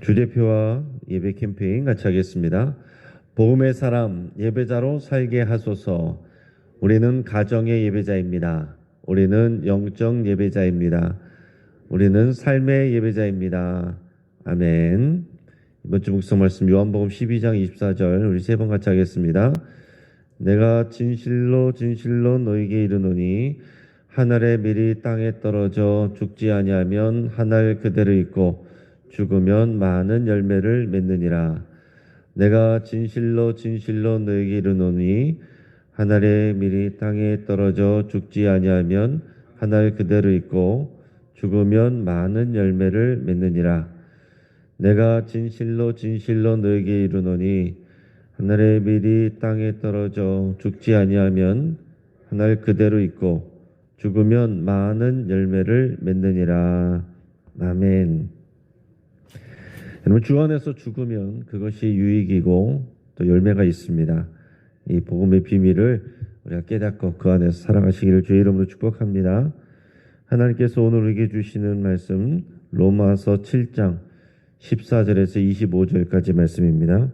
주대표와 예배 캠페인 같이 하겠습니다. 복음의 사람 예배자로 살게 하소서. 우리는 가정의 예배자입니다. 우리는 영적 예배자입니다. 우리는 삶의 예배자입니다. 아멘. 이번 주 묵상 말씀 요한복음 12장 24절 우리 세 번 같이 하겠습니다. 내가 진실로 진실로 너에게 이르노니 한 알의 밀이 땅에 떨어져 죽지 아니하면 한 알 그대로 있고 죽으면 많은 열매를 맺느니라. 내가 진실로 진실로 너에게 이르노니 한 알의 밀이 땅에 떨어져 죽지 아니하면 한 알 그대로 있고 죽으면 많은 열매를 맺느니라. 내가 진실로 진실로 너에게 이르노니 한 알의 밀이 땅에 떨어져 죽지 아니하면 한 알 그대로 있고 죽으면 많은 열매를 맺느니라. 아멘. 여러분, 주 안에서 죽으면 그것이 유익이고 또 열매가 있습니다. 이 복음의 비밀을 우리가 깨닫고 그 안에서 살아가시기를 주의 이름으로 축복합니다. 하나님께서 오늘 우리에게 주시는 말씀 로마서 7장 14절에서 25절까지 말씀입니다.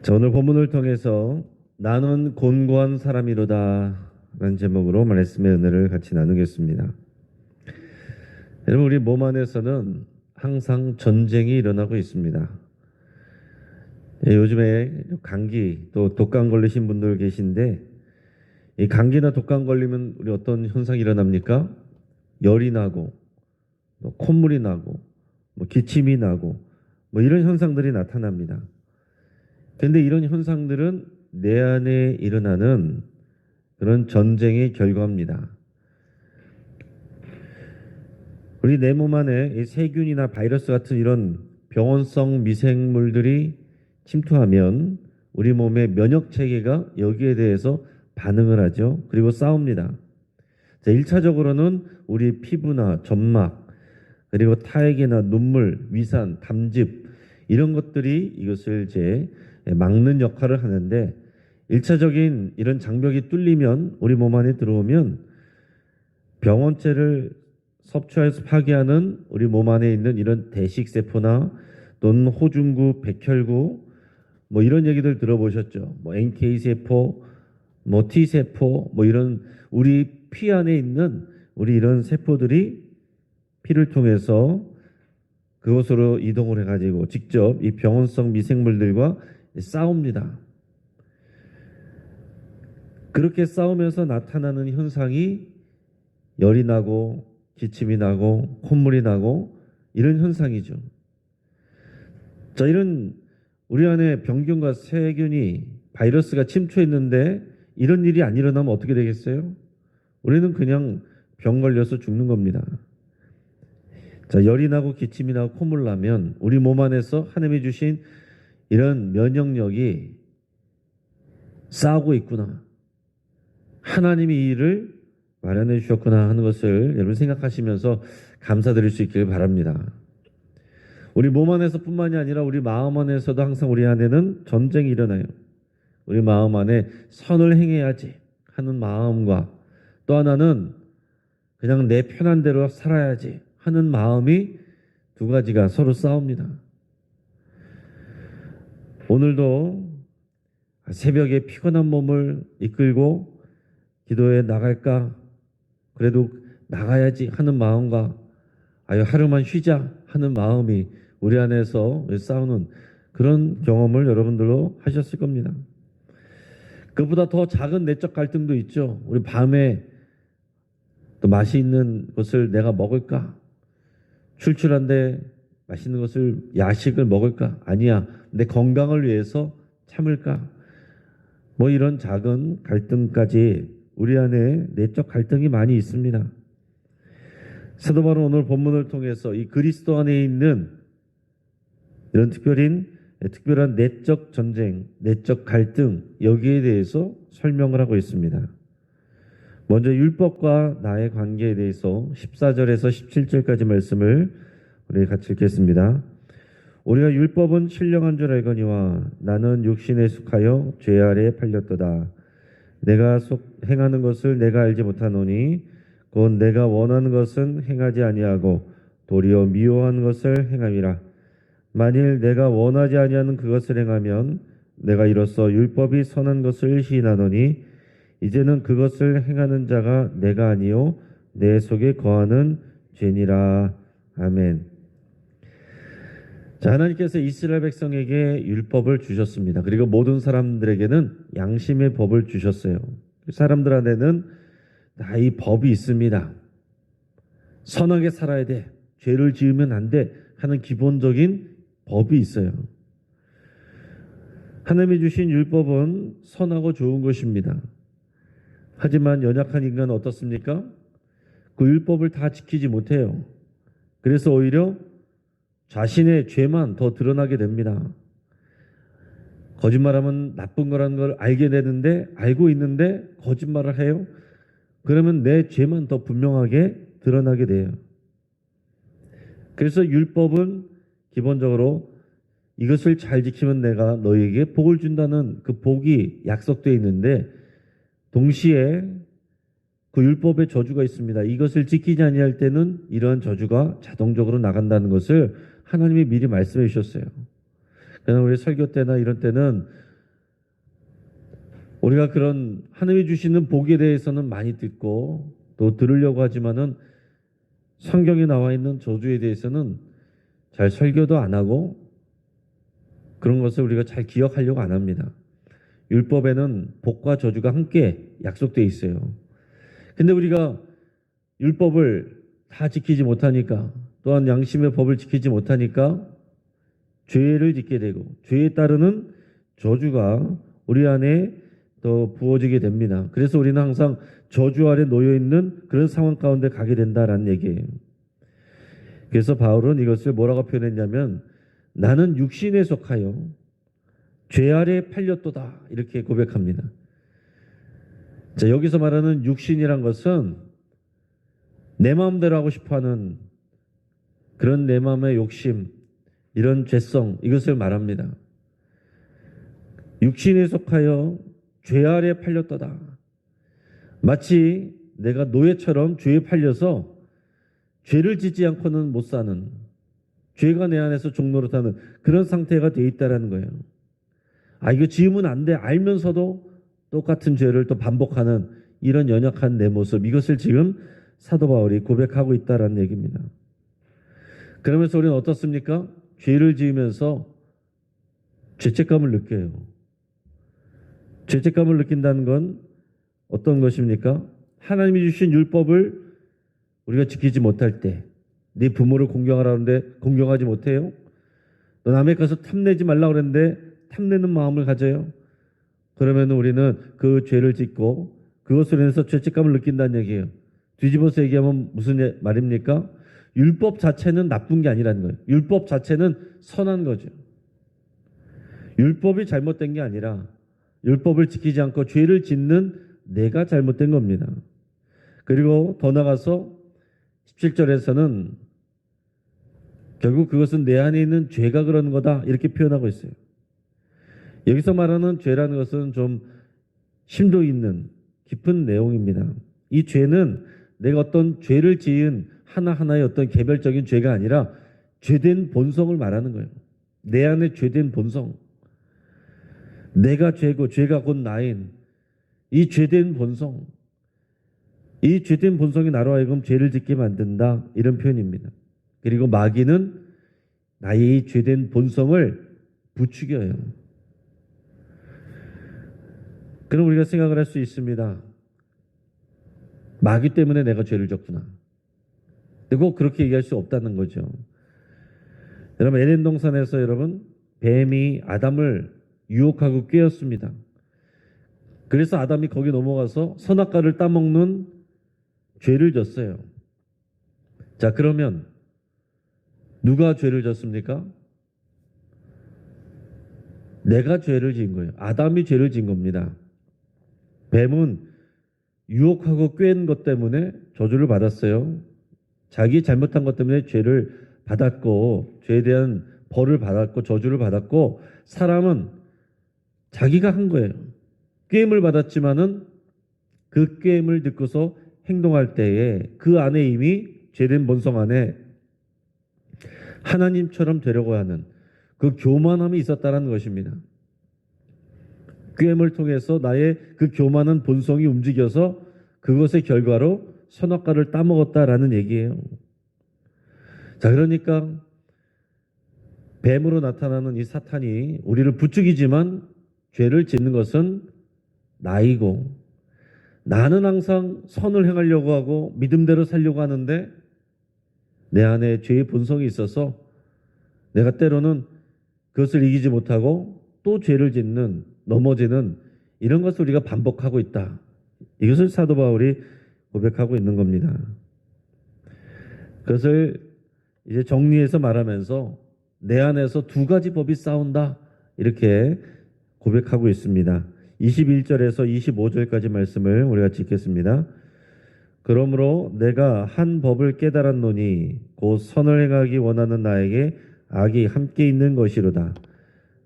자, 오늘 본문을 통해서 나는 곤고한 사람이로다 라는 제목으로 말씀의 은혜를 같이 나누겠습니다. 여러분, 우리 몸 안에서는 항상 전쟁이 일어나고 있습니다. 요즘에 감기 또 독감 걸리신 분들 계신데, 이 감기나 독감 걸리면 우리 어떤 현상이 일어납니까? 열이 나고 콧물이 나고 기침이 나고 이런 현상들이 나타납니다. 그런데 이런 현상들은 내 안에 일어나는 그런 전쟁의 결과입니다. 우리 내 몸 안에 세균이나 바이러스 같은 이런 병원성 미생물들이 침투하면 우리 몸의 면역 체계가 여기에 대해서 반응을 하죠. 그리고 싸웁니다. 자, 1차적으로는 우리 피부나 점막, 그리고 타액이나 눈물, 위산, 담즙 이런 것들이 이것을 이제 막는 역할을 하는데, 1차적인 이런 장벽이 뚫리면 우리 몸 안에 들어오면 병원체를 섭취해서 파괴하는 우리 몸 안에 있는 이런 대식세포나 또는 호중구, 백혈구 이런 얘기들 들어보셨죠? NK세포, T세포 이런 우리 피 안에 있는 우리 이런 세포들이 피를 통해서 그곳으로 이동을 해가지고 직접 이 병원성 미생물들과 싸웁니다. 그렇게 싸우면서 나타나는 현상이 열이 나고 기침이 나고 콧물이 나고 이런 현상이죠. 자, 이런 우리 안에 병균과 세균이 바이러스가 침투했는데 이런 일이 안 일어나면 어떻게 되겠어요? 우리는 그냥 병 걸려서 죽는 겁니다. 자, 열이 나고 기침이 나고 콧물 나면 우리 몸 안에서 하나님이 주신 이런 면역력이 싸우고 있구나. 하나님이 이 일을 마련해 주셨구나 하는 것을 여러분 생각하시면서 감사드릴 수 있기를 바랍니다. 우리 몸 안에서뿐만이 아니라 우리 마음 안에서도 항상 우리 안에는 전쟁이 일어나요. 우리 마음 안에 선을 행해야지 하는 마음과 또 하나는 그냥 내 편한 대로 살아야지 하는 마음이 두 가지가 서로 싸웁니다. 오늘도 새벽에 피곤한 몸을 이끌고 기도에 나갈까? 그래도 나가야지 하는 마음과 하루만 쉬자 하는 마음이 우리 안에서 싸우는 그런 경험을 여러분들도 하셨을 겁니다. 그보다 더 작은 내적 갈등도 있죠. 우리 밤에 또 맛이 있는 것을 내가 먹을까? 출출한데 맛있는 것을 야식을 먹을까? 아니야, 내 건강을 위해서 참을까? 이런 작은 갈등까지 우리 안에 내적 갈등이 많이 있습니다. 사도 바로 오늘 본문을 통해서 이 그리스도 안에 있는 이런 특별한 내적 전쟁, 내적 갈등 여기에 대해서 설명을 하고 있습니다. 먼저 율법과 나의 관계에 대해서 14절에서 17절까지 말씀을 우리 같이 읽겠습니다. 우리가 율법은 신령한 줄 알거니와 나는 육신에 속하여 죄 아래에 팔렸도다. 내가 행하는 것을 내가 알지 못하노니 곧 내가 원하는 것은 행하지 아니하고 도리어 미워한 것을 행함이라. 만일 내가 원하지 아니하는 그것을 행하면 내가 이로써 율법이 선한 것을 시인하노니 이제는 그것을 행하는 자가 내가 아니요 내 속에 거하는 죄니라. 아멘. 자, 하나님께서 이스라엘 백성에게 율법을 주셨습니다. 그리고 모든 사람들에게는 양심의 법을 주셨어요. 사람들 안에는 다 이 법이 있습니다. 선하게 살아야 돼, 죄를 지으면 안 돼 하는 기본적인 법이 있어요. 하나님이 주신 율법은 선하고 좋은 것입니다. 하지만 연약한 인간은 어떻습니까? 그 율법을 다 지키지 못해요. 그래서 오히려 자신의 죄만 더 드러나게 됩니다. 거짓말하면 나쁜 거라는 걸 알게 되는데, 알고 있는데 거짓말을 해요. 그러면 내 죄만 더 분명하게 드러나게 돼요. 그래서 율법은 기본적으로 이것을 잘 지키면 내가 너희에게 복을 준다는 그 복이 약속되어 있는데, 동시에 그 율법에 저주가 있습니다. 이것을 지키지 아니할 때는 이러한 저주가 자동적으로 나간다는 것을 하나님이 미리 말씀해 주셨어요. 그러나 우리 설교 때나 이런 때는 우리가 그런 하나님이 주시는 복에 대해서는 많이 듣고 또 들으려고 하지만은 성경에 나와 있는 저주에 대해서는 잘 설교도 안 하고 그런 것을 우리가 잘 기억하려고 안 합니다. 율법에는 복과 저주가 함께 약속되어 있어요. 근데 우리가 율법을 다 지키지 못하니까, 또한 양심의 법을 지키지 못하니까 죄를 짓게 되고 죄에 따르는 저주가 우리 안에 더 부어지게 됩니다. 그래서 우리는 항상 저주 아래 놓여 있는 그런 상황 가운데 가게 된다라는 얘기예요. 그래서 바울은 이것을 뭐라고 표현했냐면 나는 육신에 속하여 죄 아래 팔렸도다 이렇게 고백합니다. 자, 여기서 말하는 육신이란 것은 내 마음대로 하고 싶어하는 그런 내 마음의 욕심, 이런 죄성, 이것을 말합니다. 육신에 속하여 죄 아래 팔렸도다. 마치 내가 노예처럼 죄에 팔려서 죄를 짓지 않고는 못 사는, 죄가 내 안에서 종노릇하는 그런 상태가 되어 있다는 거예요. 아, 이거 지으면 안 돼 알면서도 똑같은 죄를 또 반복하는 이런 연약한 내 모습, 이것을 지금 사도 바울이 고백하고 있다는 얘기입니다. 그러면서 우리는 어떻습니까? 죄를 지으면서 죄책감을 느껴요. 죄책감을 느낀다는 건 어떤 것입니까? 하나님이 주신 율법을 우리가 지키지 못할 때, 네 부모를 공경하라는데 공경하지 못해요? 너 남의 가서 탐내지 말라 그랬는데 탐내는 마음을 가져요? 그러면 우리는 그 죄를 짓고 그것으로 인해서 죄책감을 느낀다는 얘기예요. 뒤집어서 얘기하면 무슨 말입니까? 율법 자체는 나쁜 게 아니라는 거예요. 율법 자체는 선한 거죠. 율법이 잘못된 게 아니라 율법을 지키지 않고 죄를 짓는 내가 잘못된 겁니다. 그리고 더 나가서 17절에서는 결국 그것은 내 안에 있는 죄가 그러는 거다 이렇게 표현하고 있어요. 여기서 말하는 죄라는 것은 좀 심도 있는 깊은 내용입니다. 이 죄는 내가 어떤 죄를 지은 하나하나의 어떤 개별적인 죄가 아니라 죄된 본성을 말하는 거예요. 내 안에 죄된 본성. 내가 죄고 죄가 곧 나인 이 죄된 본성. 이 죄된 본성이 나로 하여금 죄를 짓게 만든다 이런 표현입니다. 그리고 마귀는 나의 이 죄된 본성을 부추겨요. 그럼 우리가 생각을 할 수 있습니다. 마귀 때문에 내가 죄를 졌구나. 근데 꼭 그렇게 얘기할 수 없다는 거죠. 여러분, 에덴 동산에서 여러분 뱀이 아담을 유혹하고 꾀었습니다. 그래서 아담이 거기 넘어가서 선악과를 따먹는 죄를 졌어요. 자, 그러면 누가 죄를 졌습니까? 내가 죄를 지은 거예요. 아담이 죄를 지은 겁니다. 뱀은 유혹하고 꾀는 것 때문에 저주를 받았어요. 자기 잘못한 것 때문에 죄를 받았고 죄에 대한 벌을 받았고 저주를 받았고, 사람은 자기가 한 거예요. 꾀임을 받았지만은 그 꾀임을 듣고서 행동할 때에 그 안에 이미 죄된 본성 안에 하나님처럼 되려고 하는 그 교만함이 있었다는 것입니다. 꾀임을 통해서 나의 그 교만한 본성이 움직여서 그것의 결과로 선악과를 따먹었다라는 얘기예요. 자, 그러니까 뱀으로 나타나는 이 사탄이 우리를 부추기지만 죄를 짓는 것은 나이고, 나는 항상 선을 행하려고 하고 믿음대로 살려고 하는데 내 안에 죄의 본성이 있어서 내가 때로는 그것을 이기지 못하고 또 죄를 짓는, 넘어지는 이런 것을 우리가 반복하고 있다. 이것을 사도 바울이 고백하고 있는 겁니다. 그것을 이제 정리해서 말하면서 내 안에서 두 가지 법이 싸운다. 이렇게 고백하고 있습니다. 21절에서 25절까지 말씀을 우리가 읽겠습니다. 그러므로 내가 한 법을 깨달았노니 곧 선을 행하기 원하는 나에게 악이 함께 있는 것이로다.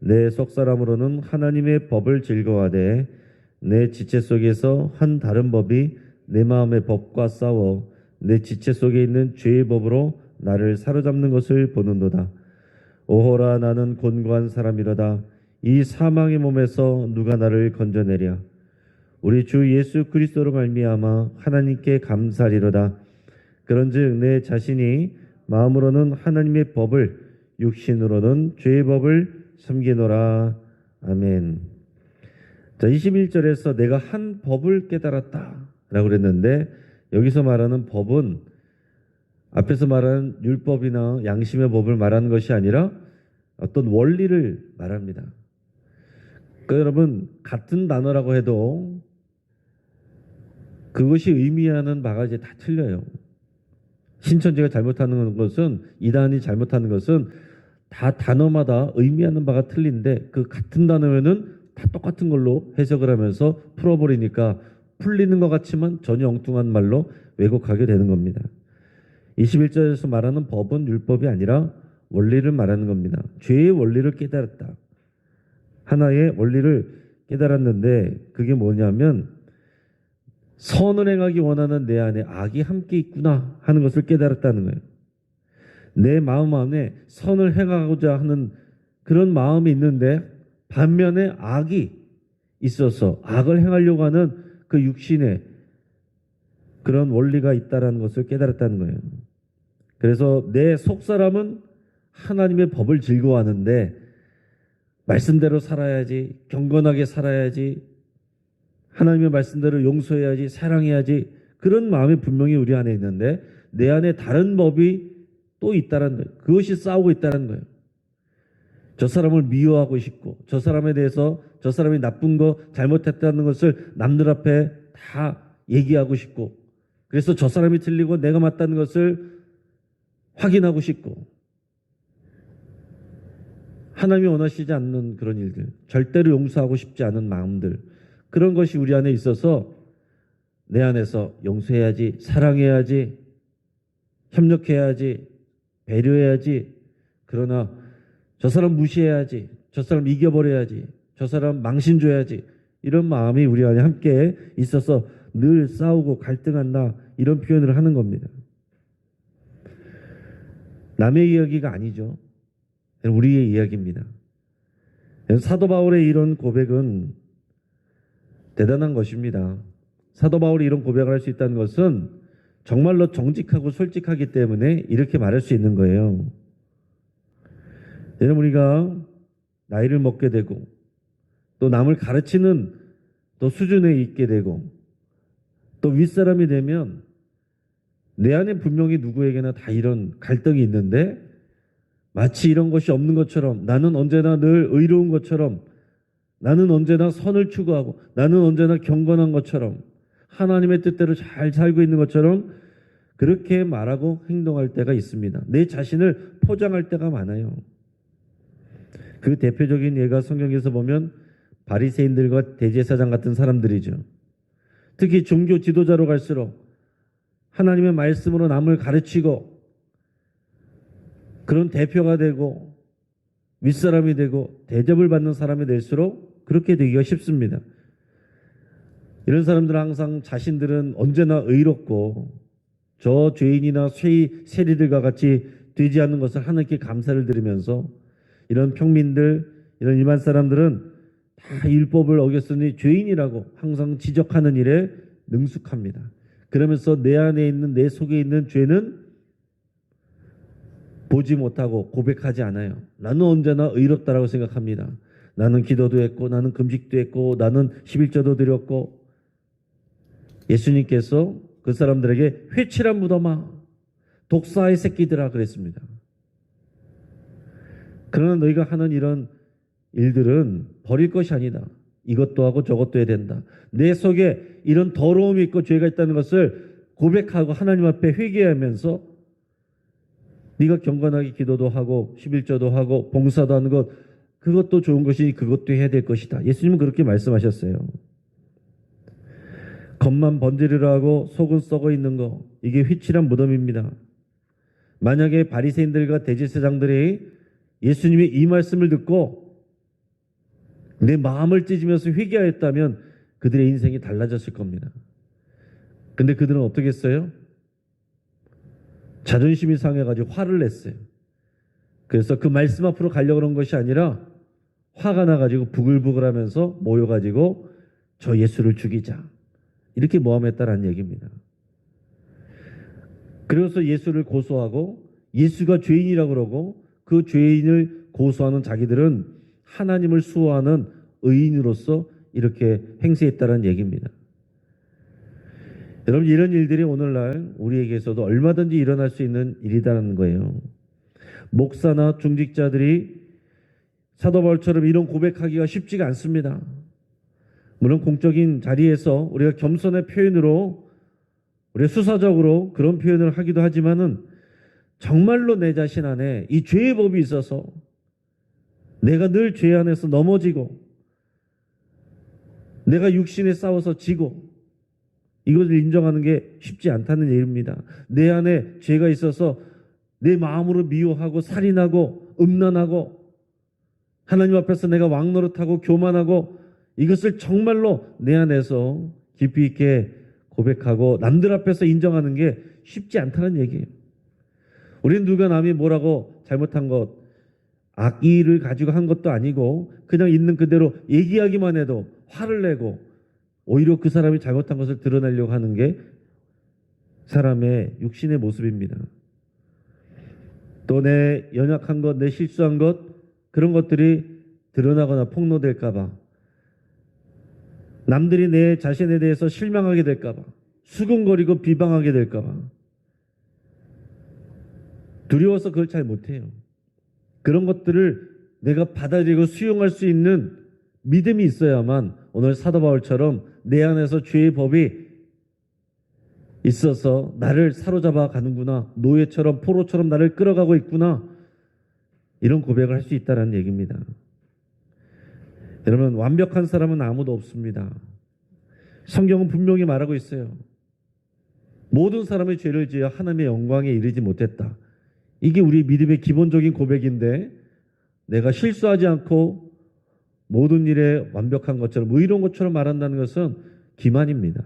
내 속사람으로는 하나님의 법을 즐거워하되 내 지체 속에서 한 다른 법이 내 마음의 법과 싸워 내 지체 속에 있는 죄의 법으로 나를 사로잡는 것을 보는도다. 오호라, 나는 곤고한 사람이로다. 이 사망의 몸에서 누가 나를 건져내랴. 우리 주 예수 그리스도로 말미암아 하나님께 감사리로다. 그런즉 내 자신이 마음으로는 하나님의 법을, 육신으로는 죄의 법을 섬기노라. 아멘. 자, 21절에서 내가 한 법을 깨달았다 라고 그랬는데, 여기서 말하는 법은 앞에서 말하는 율법이나 양심의 법을 말하는 것이 아니라 어떤 원리를 말합니다. 그러니까 여러분, 같은 단어라고 해도 그것이 의미하는 바가 이제 다 틀려요. 신천지가 잘못하는 것은, 이단이 잘못하는 것은 다 단어마다 의미하는 바가 틀린데 그 같은 단어면은 다 똑같은 걸로 해석을 하면서 풀어버리니까 풀리는 것 같지만 전혀 엉뚱한 말로 왜곡하게 되는 겁니다. 21절에서 말하는 법은 율법이 아니라 원리를 말하는 겁니다. 죄의 원리를 깨달았다. 하나의 원리를 깨달았는데 그게 뭐냐면 선을 행하기 원하는 내 안에 악이 함께 있구나 하는 것을 깨달았다는 거예요. 내 마음 안에 선을 행하고자 하는 그런 마음이 있는데 반면에 악이 있어서 악을 행하려고 하는 그 육신의 그런 원리가 있다는 것을 깨달았다는 거예요. 그래서 내 속사람은 하나님의 법을 즐거워하는데 말씀대로 살아야지, 경건하게 살아야지, 하나님의 말씀대로 용서해야지, 사랑해야지, 그런 마음이 분명히 우리 안에 있는데 내 안에 다른 법이 또 있다는 거예요. 그것이 싸우고 있다는 거예요. 저 사람을 미워하고 싶고 저 사람에 대해서 저 사람이 나쁜 거 잘못했다는 것을 남들 앞에 다 얘기하고 싶고, 그래서 저 사람이 틀리고 내가 맞다는 것을 확인하고 싶고, 하나님이 원하시지 않는 그런 일들, 절대로 용서하고 싶지 않은 마음들, 그런 것이 우리 안에 있어서 내 안에서 용서해야지, 사랑해야지, 협력해야지, 배려해야지, 그러나 저 사람 무시해야지, 저 사람 이겨버려야지, 저 사람 망신 줘야지, 이런 마음이 우리 안에 함께 있어서 늘 싸우고 갈등한다, 이런 표현을 하는 겁니다. 남의 이야기가 아니죠. 우리의 이야기입니다. 사도 바울의 이런 고백은 대단한 것입니다. 사도 바울이 이런 고백을 할 수 있다는 것은 정말로 정직하고 솔직하기 때문에 이렇게 말할 수 있는 거예요. 여러분, 우리가 나이를 먹게 되고 또 남을 가르치는 또 수준에 있게 되고 또 윗사람이 되면 내 안에 분명히 누구에게나 다 이런 갈등이 있는데 마치 이런 것이 없는 것처럼, 나는 언제나 늘 의로운 것처럼, 나는 언제나 선을 추구하고 나는 언제나 경건한 것처럼, 하나님의 뜻대로 잘 살고 있는 것처럼 그렇게 말하고 행동할 때가 있습니다. 내 자신을 포장할 때가 많아요. 그 대표적인 예가 성경에서 보면 바리새인들과 대제사장 같은 사람들이죠. 특히 종교 지도자로 갈수록 하나님의 말씀으로 남을 가르치고 그런 대표가 되고 윗사람이 되고 대접을 받는 사람이 될수록 그렇게 되기가 쉽습니다. 이런 사람들은 항상 자신들은 언제나 의롭고 저 죄인이나 세리들과 같이 되지 않는 것을 하나님께 감사를 드리면서 이런 평민들, 이런 일반 사람들은 다 율법을 어겼으니 죄인이라고 항상 지적하는 일에 능숙합니다. 그러면서 내 안에 있는, 내 속에 있는 죄는 보지 못하고 고백하지 않아요. 나는 언제나 의롭다라고 생각합니다. 나는 기도도 했고, 나는 금식도 했고, 나는 11조도 드렸고. 예수님께서 그 사람들에게 회칠한 무덤아, 독사의 새끼들아 그랬습니다. 그러나 너희가 하는 이런 일들은 버릴 것이 아니다. 이것도 하고 저것도 해야 된다. 내 속에 이런 더러움이 있고 죄가 있다는 것을 고백하고 하나님 앞에 회개하면서 네가 경건하게 기도도 하고 11조도 하고 봉사도 하는 것, 그것도 좋은 것이니 그것도 해야 될 것이다. 예수님은 그렇게 말씀하셨어요. 겉만 번지르르 하고 속은 썩어 있는 거, 이게 휘칠한 무덤입니다. 만약에 바리새인들과 대제사장들이 예수님이 이 말씀을 듣고 내 마음을 찢으면서 회개하였다면 그들의 인생이 달라졌을 겁니다. 근데 그들은 어떻게 했어요? 자존심이 상해가지고 화를 냈어요. 그래서 그 말씀 앞으로 가려고 하는 것이 아니라 화가 나가지고 부글부글하면서 모여가지고 저 예수를 죽이자, 이렇게 모함했다라는 얘기입니다. 그래서 예수를 고소하고 예수가 죄인이라고 그러고 그 죄인을 고소하는 자기들은 하나님을 수호하는 의인으로서 이렇게 행세했다는 얘기입니다. 여러분, 이런 일들이 오늘날 우리에게서도 얼마든지 일어날 수 있는 일이라는 거예요. 목사나 중직자들이 사도 바울처럼 이런 고백하기가 쉽지가 않습니다. 물론 공적인 자리에서 우리가 겸손의 표현으로, 우리가 수사적으로 그런 표현을 하기도 하지만은 정말로 내 자신 안에 이 죄의 법이 있어서 내가 늘 죄 안에서 넘어지고 내가 육신에 싸워서 지고 이것을 인정하는 게 쉽지 않다는 얘기입니다. 내 안에 죄가 있어서 내 마음으로 미워하고 살인하고 음란하고 하나님 앞에서 내가 왕노릇하고 교만하고 이것을 정말로 내 안에서 깊이 있게 고백하고 남들 앞에서 인정하는 게 쉽지 않다는 얘기예요. 우리는 누가 남이 뭐라고 잘못한 것, 악의를 가지고 한 것도 아니고 그냥 있는 그대로 얘기하기만 해도 화를 내고 오히려 그 사람이 잘못한 것을 드러내려고 하는 게 사람의 육신의 모습입니다. 또 내 연약한 것, 내 실수한 것, 그런 것들이 드러나거나 폭로될까 봐, 남들이 내 자신에 대해서 실망하게 될까 봐, 수근거리고 비방하게 될까 봐 두려워서 그걸 잘 못해요. 그런 것들을 내가 받아들이고 수용할 수 있는 믿음이 있어야만 오늘 사도 바울처럼 내 안에서 죄의 법이 있어서 나를 사로잡아 가는구나, 노예처럼 포로처럼 나를 끌어가고 있구나, 이런 고백을 할 수 있다는 얘기입니다. 여러분, 완벽한 사람은 아무도 없습니다. 성경은 분명히 말하고 있어요. 모든 사람의 죄를 지어 하나님의 영광에 이르지 못했다. 이게 우리 믿음의 기본적인 고백인데, 내가 실수하지 않고 모든 일에 완벽한 것처럼, 의로운 것처럼 말한다는 것은 기만입니다.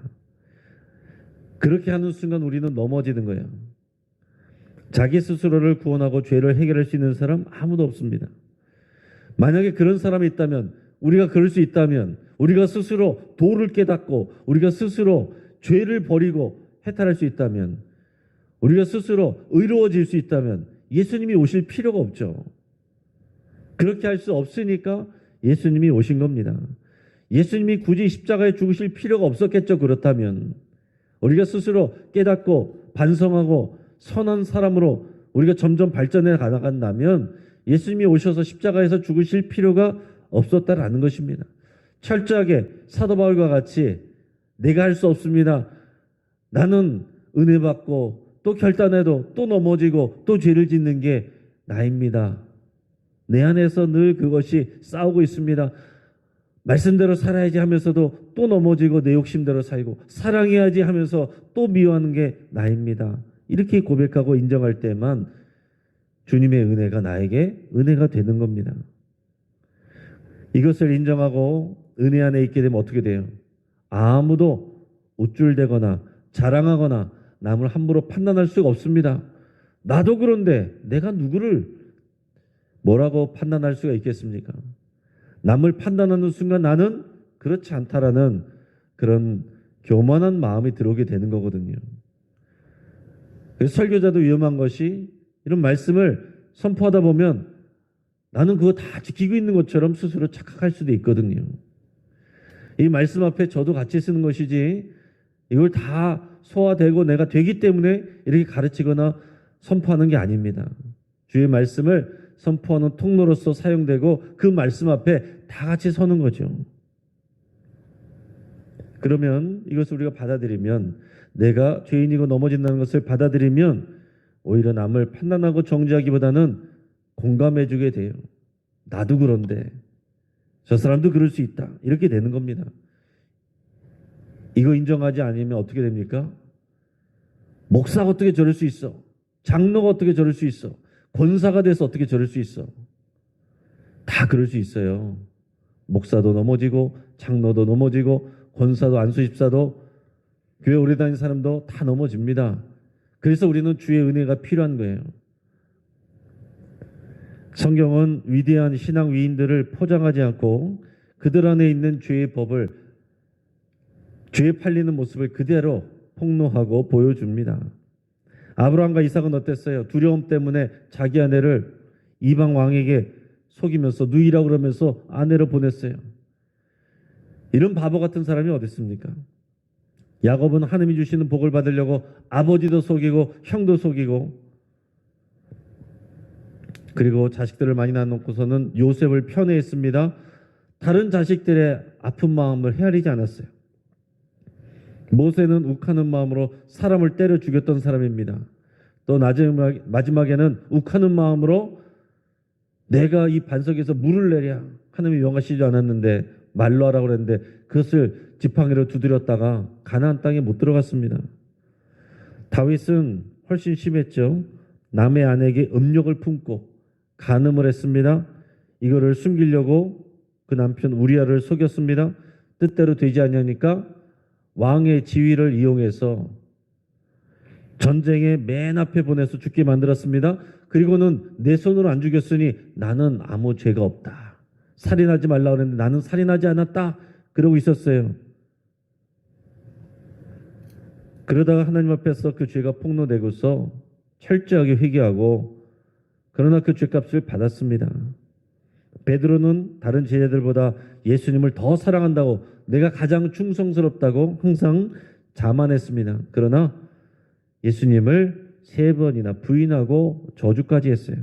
그렇게 하는 순간 우리는 넘어지는 거예요. 자기 스스로를 구원하고 죄를 해결할 수 있는 사람 아무도 없습니다. 만약에 그런 사람이 있다면, 우리가 그럴 수 있다면, 우리가 스스로 도를 깨닫고 우리가 스스로 죄를 버리고 해탈할 수 있다면, 우리가 스스로 의로워질 수 있다면 예수님이 오실 필요가 없죠. 그렇게 할 수 없으니까 예수님이 오신 겁니다. 예수님이 굳이 십자가에 죽으실 필요가 없었겠죠. 그렇다면 우리가 스스로 깨닫고 반성하고 선한 사람으로 우리가 점점 발전해 나간다면 예수님이 오셔서 십자가에서 죽으실 필요가 없었다라는 것입니다. 철저하게 사도 바울과 같이 내가 할 수 없습니다, 나는 은혜 받고 또 결단해도 또 넘어지고 또 죄를 짓는 게 나입니다, 내 안에서 늘 그것이 싸우고 있습니다, 말씀대로 살아야지 하면서도 또 넘어지고 내 욕심대로 살고, 사랑해야지 하면서 또 미워하는 게 나입니다, 이렇게 고백하고 인정할 때만 주님의 은혜가 나에게 은혜가 되는 겁니다. 이것을 인정하고 은혜 안에 있게 되면 어떻게 돼요? 아무도 우쭐대거나 자랑하거나 남을 함부로 판단할 수가 없습니다. 나도 그런데 내가 누구를 뭐라고 판단할 수가 있겠습니까? 남을 판단하는 순간 나는 그렇지 않다라는 그런 교만한 마음이 들어오게 되는 거거든요. 그래서 설교자도 위험한 것이 이런 말씀을 선포하다 보면 나는 그거 다 지키고 있는 것처럼 스스로 착각할 수도 있거든요. 이 말씀 앞에 저도 같이 쓰는 것이지 이걸 다 소화되고 내가 되기 때문에 이렇게 가르치거나 선포하는 게 아닙니다. 주의 말씀을 선포하는 통로로서 사용되고 그 말씀 앞에 다 같이 서는 거죠. 그러면 이것을 우리가 받아들이면 내가 죄인이고 넘어진다는 것을 받아들이면 오히려 남을 판단하고 정죄하기보다는 공감해 주게 돼요. 나도 그런데 저 사람도 그럴 수 있다. 이렇게 되는 겁니다. 이거 인정하지 않으면 어떻게 됩니까? 목사가 어떻게 저럴 수 있어? 장로가 어떻게 저럴 수 있어? 권사가 돼서 어떻게 저럴 수 있어? 다 그럴 수 있어요. 목사도 넘어지고 장로도 넘어지고 권사도 안수집사도 교회 오래 다닌 사람도 다 넘어집니다. 그래서 우리는 주의 은혜가 필요한 거예요. 성경은 위대한 신앙 위인들을 포장하지 않고 그들 안에 있는 죄의 법을 죄에 팔리는 모습을 그대로 폭로하고 보여줍니다. 아브라함과 이삭은 어땠어요? 두려움 때문에 자기 아내를 이방 왕에게 속이면서 누이라고 그러면서 아내로 보냈어요. 이런 바보 같은 사람이 어디 있습니까? 야곱은 하나님이 주시는 복을 받으려고 아버지도 속이고 형도 속이고 그리고 자식들을 많이 낳아놓고서는 요셉을 편애했습니다. 다른 자식들의 아픈 마음을 헤아리지 않았어요. 모세는 욱하는 마음으로 사람을 때려 죽였던 사람입니다. 또 마지막에는 욱하는 마음으로 내가 이 반석에서 물을 내랴 하나님이 명하시지 않았는데 말로 하라고 그랬는데 그것을 지팡이로 두드렸다가 가나안 땅에 못 들어갔습니다. 다윗은 훨씬 심했죠. 남의 아내에게 음욕을 품고 간음을 했습니다. 이거를 숨기려고 그 남편 우리아를 속였습니다. 뜻대로 되지 않으니까 왕의 지위를 이용해서 전쟁의 맨 앞에 보내서 죽게 만들었습니다. 그리고는 내 손으로 안 죽였으니 나는 아무 죄가 없다. 살인하지 말라고 그랬는데 나는 살인하지 않았다. 그러고 있었어요. 그러다가 하나님 앞에서 그 죄가 폭로되고서 철저하게 회개하고 그러나 그 죄값을 받았습니다. 베드로는 다른 제자들보다 예수님을 더 사랑한다고 내가 가장 충성스럽다고 항상 자만했습니다. 그러나 예수님을 3번이나 부인하고 저주까지 했어요.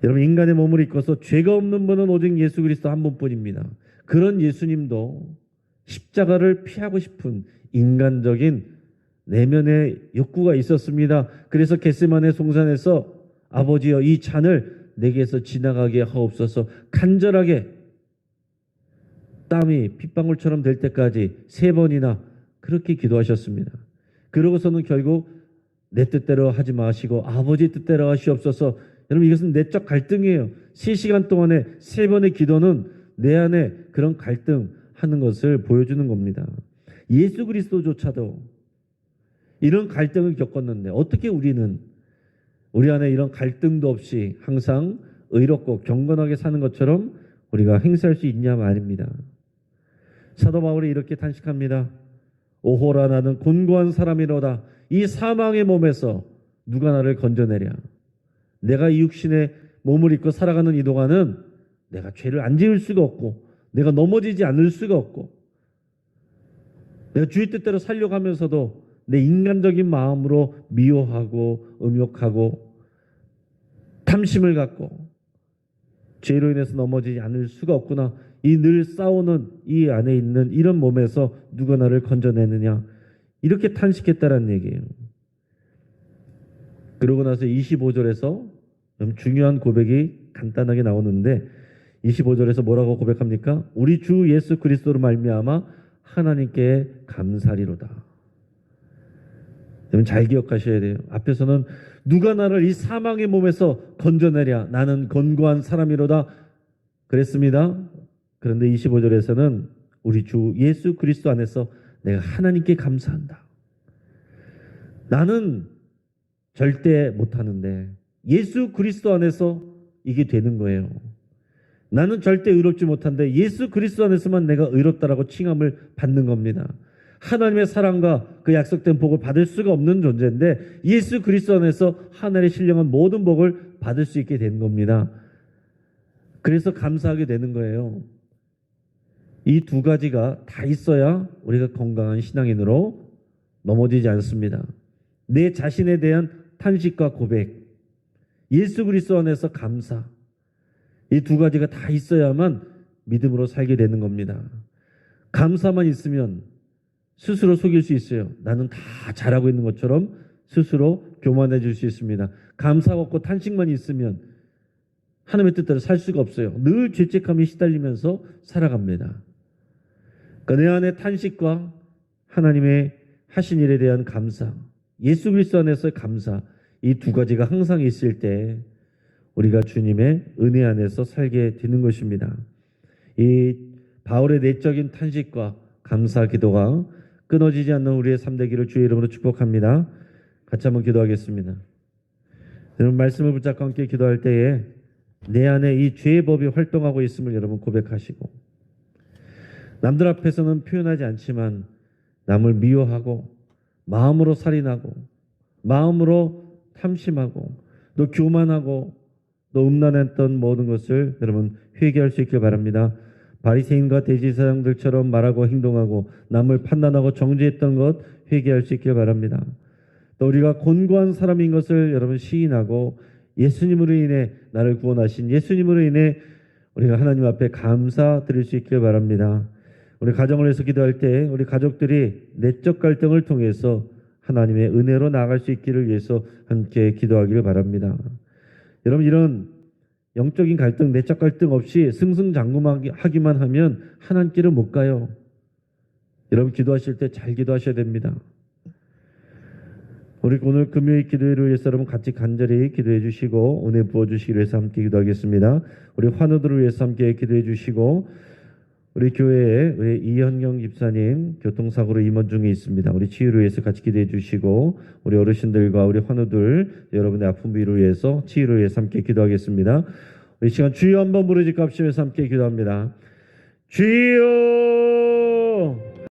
여러분 인간의 몸을 입고서 죄가 없는 분은 오직 예수 그리스도 한 분뿐입니다. 그런 예수님도 십자가를 피하고 싶은 인간적인 내면의 욕구가 있었습니다. 그래서 겟세마네 동산에서 아버지여 이 잔을 내게서 지나가게 하옵소서 간절하게 땀이 핏방울처럼 될 때까지 3번이나 그렇게 기도하셨습니다. 그러고서는 결국 내 뜻대로 하지 마시고 아버지 뜻대로 하시옵소서. 여러분 이것은 내적 갈등이에요. 3시간 동안에 3번의 기도는 내 안에 그런 갈등하는 것을 보여주는 겁니다. 예수 그리스도조차도 이런 갈등을 겪었는데 어떻게 우리는 우리 안에 이런 갈등도 없이 항상 의롭고 경건하게 사는 것처럼 우리가 행세할 수 있냐 말입니다. 사도 바울이 이렇게 탄식합니다. 오호라 나는 곤고한 사람이로다. 이 사망의 몸에서 누가 나를 건져내랴. 내가 이 육신의 몸을 입고 살아가는 이 동안은 내가 죄를 안 지을 수가 없고 내가 넘어지지 않을 수가 없고 내가 주의 뜻대로 살려고 하면서도 내 인간적인 마음으로 미워하고 음욕하고 탐심을 갖고 죄로 인해서 넘어지지 않을 수가 없구나. 이 늘 싸우는 이 안에 있는 이런 몸에서 누가 나를 건져내느냐. 이렇게 탄식했다라는 얘기예요. 그러고 나서 25절에서 중요한 고백이 간단하게 나오는데 25절에서 뭐라고 고백합니까? 우리 주 예수 그리스도로 말미암아 하나님께 감사리로다. 여러분 잘 기억하셔야 돼요. 앞에서는 누가 나를 이 사망의 몸에서 건져내랴. 나는 곤고한 사람이로다. 그랬습니다. 그런데 25절에서는 우리 주 예수 그리스도 안에서 내가 하나님께 감사한다. 나는 절대 못하는데 예수 그리스도 안에서 이게 되는 거예요. 나는 절대 의롭지 못한데 예수 그리스도 안에서만 내가 의롭다라고 칭함을 받는 겁니다. 하나님의 사랑과 그 약속된 복을 받을 수가 없는 존재인데 예수 그리스도 안에서 하늘의 신령한 모든 복을 받을 수 있게 된 겁니다. 그래서 감사하게 되는 거예요. 이 두 가지가 다 있어야 우리가 건강한 신앙인으로 넘어지지 않습니다. 내 자신에 대한 탄식과 고백, 예수 그리스도 안에서 감사, 이 두 가지가 다 있어야만 믿음으로 살게 되는 겁니다. 감사만 있으면 스스로 속일 수 있어요. 나는 다 잘하고 있는 것처럼 스스로 교만해질 수 있습니다. 감사가 없고 탄식만 있으면 하나님의 뜻대로 살 수가 없어요. 늘 죄책감에 시달리면서 살아갑니다. 그러니까 내 안에 탄식과 하나님의 하신 일에 대한 감사, 예수 그리스도 안에서의 감사, 이 두 가지가 항상 있을 때 우리가 주님의 은혜 안에서 살게 되는 것입니다. 이 바울의 내적인 탄식과 감사 기도가 끊어지지 않는 우리의 삶 되기를 주의 이름으로 축복합니다. 같이 한번 기도하겠습니다. 여러분 말씀을 붙잡고 함께 기도할 때에 내 안에 이 죄의 법이 활동하고 있음을 여러분 고백하시고, 남들 앞에서는 표현하지 않지만 남을 미워하고 마음으로 살인하고 마음으로 탐심하고 또 교만하고 또 음란했던 모든 것을 여러분 회개할 수 있길 바랍니다. 바리새인과 대제사장들처럼 말하고 행동하고 남을 판단하고 정죄했던 것 회개할 수 있길 바랍니다. 또 우리가 곤고한 사람인 것을 여러분 시인하고 예수님으로 인해 나를 구원하신 예수님으로 인해 우리가 하나님 앞에 감사드릴 수 있길 바랍니다. 우리 가정을 위해서 기도할 때 우리 가족들이 내적 갈등을 통해서 하나님의 은혜로 나아갈 수 있기를 위해서 함께 기도하기를 바랍니다. 여러분 이런 영적인 갈등, 내적 갈등 없이 승승장구하기만 하면 하나님께를 못 가요. 여러분 기도하실 때 잘 기도하셔야 됩니다. 우리 오늘 금요일 기도회를 위해서 여러분 같이 간절히 기도해 주시고 은혜 부어주시기 위해서 함께 기도하겠습니다. 우리 환우들을 위해서 함께 기도해 주시고, 우리 교회에 우리 이현경 집사님 교통사고로 임원 중에 있습니다. 우리 치유를 위해서 같이 기도해 주시고, 우리 어르신들과 우리 환우들 여러분의 아픈 부위를 위해서 치유를 위해서 함께 기도하겠습니다. 우리 시간 주여 한번 부르짖고 합심해서 함께 기도합니다. 주여